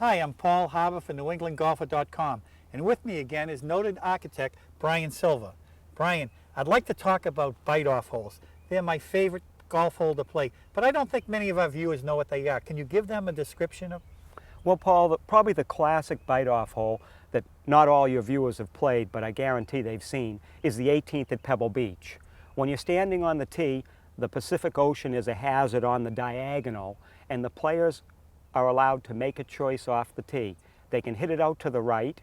Hi, I'm Paul Harbour for NewEnglandGolfer.com, and with me again is noted architect Brian Silva. Brian, I'd like to talk about bite-off holes. They're my favorite golf hole to play, but I don't think many of our viewers know what they are. Can you give them a description of? Well, Paul, probably the classic bite-off hole that not all your viewers have played, but I guarantee they've seen, is the 18th at Pebble Beach. When you're standing on the tee, the Pacific Ocean is a hazard on the diagonal, and the players are allowed to make a choice off the tee. They can hit it out to the right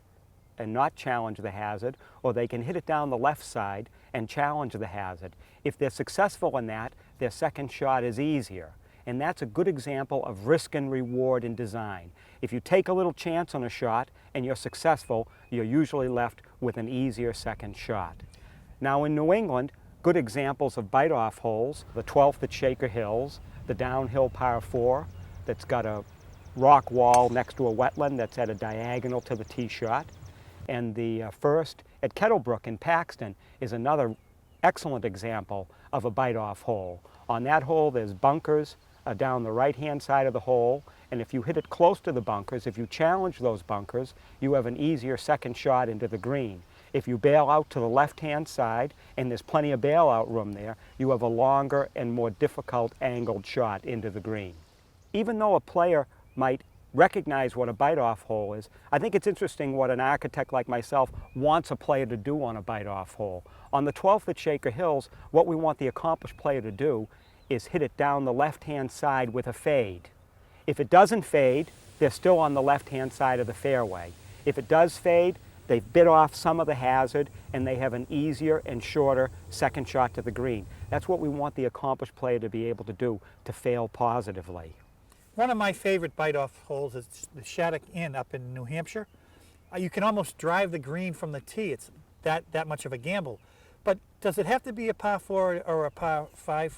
and not challenge the hazard, or they can hit it down the left side and challenge the hazard. If they're successful in that, their second shot is easier. And that's a good example of risk and reward in design. If you take a little chance on a shot and you're successful, you're usually left with an easier second shot. Now in New England, good examples of bite-off holes, the 12th at Shaker Hills, the downhill par 4 that's got a rock wall next to a wetland that's at a diagonal to the tee shot, and the first at Kettlebrook in Paxton is another excellent example of a bite-off hole. On that hole there's bunkers down the right-hand side of the hole, and if you hit it close to the bunkers, if you challenge those bunkers, you have an easier second shot into the green. If you bail out to the left-hand side, and there's plenty of bailout room there, you have a longer and more difficult angled shot into the green. Even though a player might recognize what a bite-off hole is, I think it's interesting what an architect like myself wants a player to do on a bite-off hole. On the 12th at Shaker Hills, what we want the accomplished player to do is hit it down the left-hand side with a fade. If it doesn't fade, they're still on the left-hand side of the fairway. If it does fade, they've bit off some of the hazard and they have an easier and shorter second shot to the green. That's what we want the accomplished player to be able to do to fail positively. One of my favorite bite-off holes is the Shattuck Inn up in New Hampshire. You can almost drive the green from the tee. It's that much of a gamble. But does it have to be a par 4 or a par 5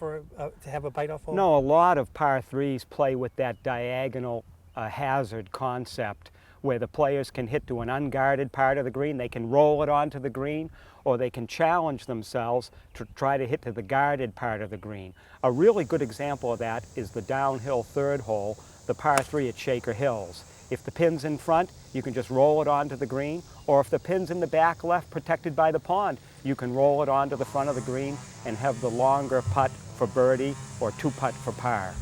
to have a bite-off hole? No, a lot of par 3s play with that diagonal hazard concept where the players can hit to an unguarded part of the green. They can roll it onto the green, or they can challenge themselves to try to hit to the guarded part of the green. A really good example of that is the downhill third hole, the par 3 at Shaker Hills. If the pin's in front, you can just roll it onto the green, or if the pin's in the back left protected by the pond, you can roll it onto the front of the green and have the longer putt for birdie or 2-putt for par.